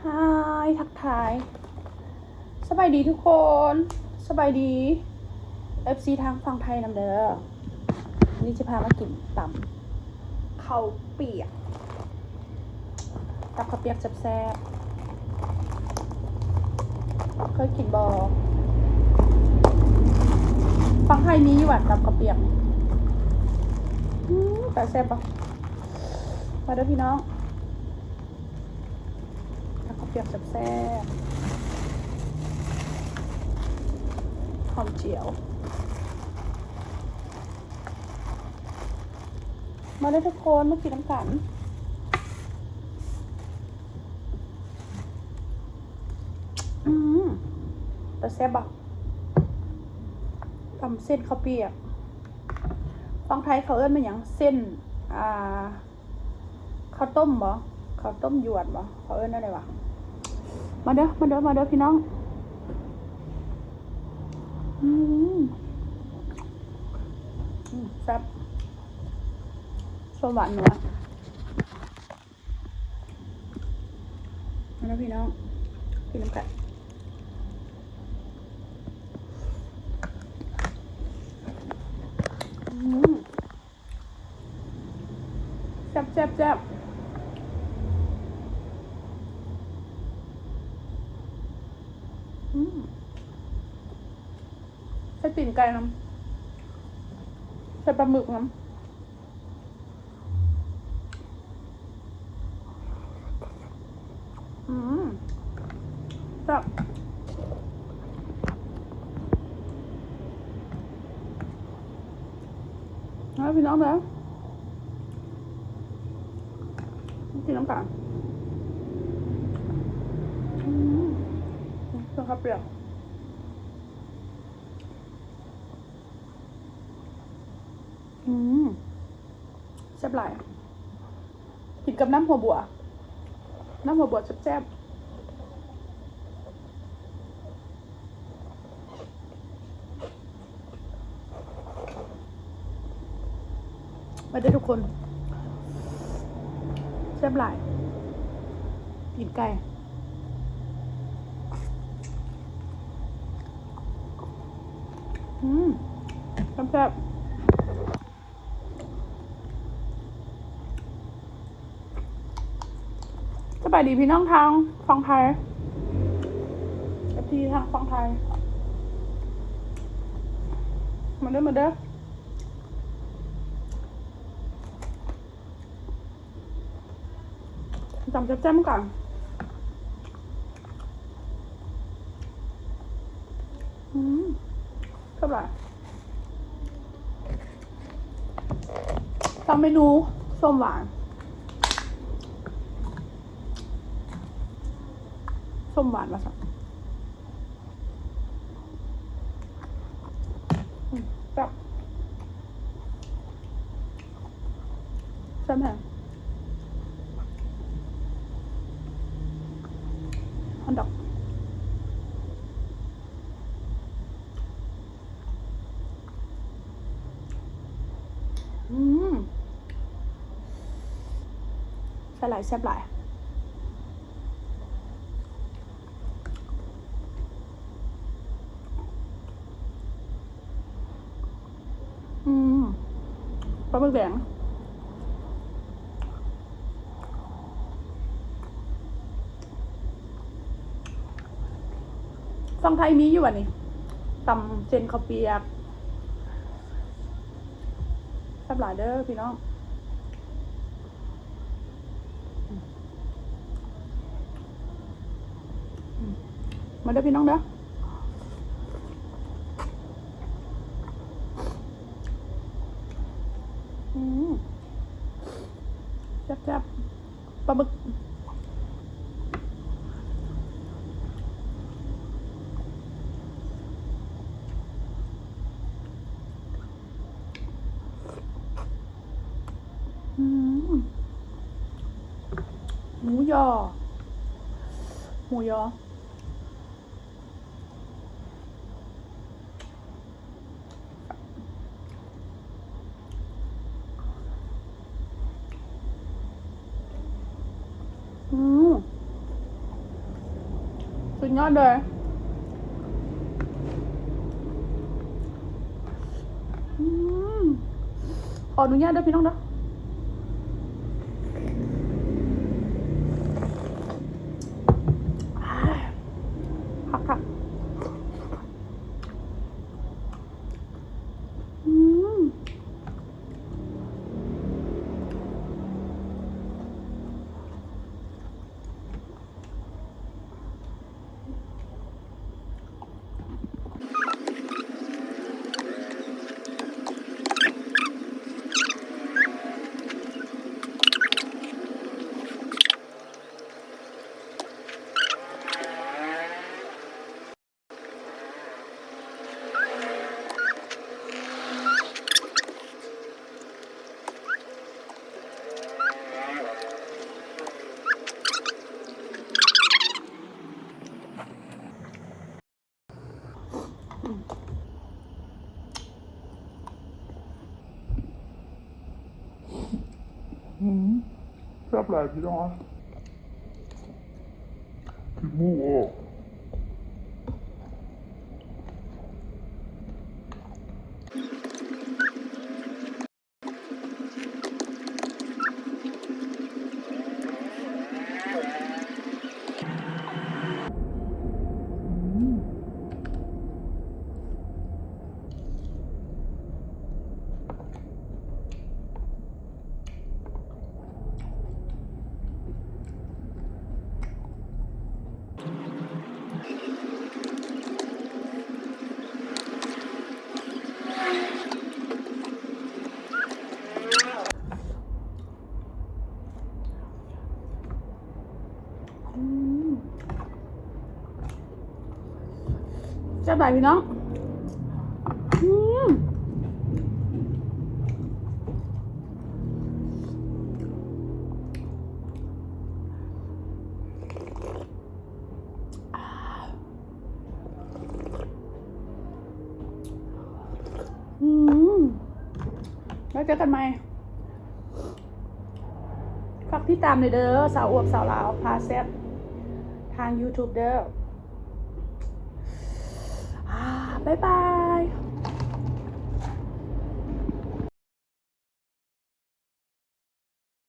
ฮายทักทายสบายดีทุกคน สบายดี FC ทางฝั่งไทยนำเด้อนี่จะพามากินตำข้าวเปียกตำข้าวเปียกแซ่บๆเคยกินบอฝั่งไทยมีอยู่อ่ะตำข้าวเปียกแต่แซ่บปะมาเด้อพี่น้องตำข้าวเปียกแซ่บๆหอมเจียวมาได้ทุกคนมากินน้ำกันแต่แซ่บปะทำเส้นข้าวเปียกฝั่งไทยเขาเอิ้นมันอย่างเส้นข้าวต้มบ่ข้าวต้มหยวนบ่เขาเอิ้นอะไรวะมาเด้อมาเด้อมาเด้อพี่น้องแซ่บส้มหวานนัวมาเด้อพี่น้องกินน้ำกันแซ่บแซ่บแซ่บใส่ตีนไก่น้ำใส่ปลาหมึกน้ำแซ่บแล้วพี่น้องแล้วกินน้ำกันเครื่องข้าวเปลือกแซ่บหลายกินกับน้ำหัวบัวแซ่บมาได้ทุกคนแซ่บหลายกินไก่แซ่บสบายดีพี่น้องทางฝั่งไทยที่ทางฝั่งไทยมาเด้อมาเด้อจำแซ่บๆก่อนเท่าไหร่ตามเมนูส้มหวานมาสักแบบใช่ไหมฮอนดอกใส่หลายแซ่บหลายปลาหมึกแดงฝั่งไทยมีอยู่วันนี้ตำเส้นข้าวเปียกแซ่บหลายเด้อพี่น้องมาเด้อพี่น้องเด้อแซ่บๆปลาหมึกหมูยอ สุดยอดเลยขออนุญาตด้วยพี่น้องเนาะผักค่ะแซ่บหลายพี่น้องขี้มูกออกแซ่บหลายพี่น้องแล้วเจอกันไหมฝากที่ตามเลยเด้อสาวอวบสาวลาวพาแซ่บทาง YouTube เด้อบ๊ายบาย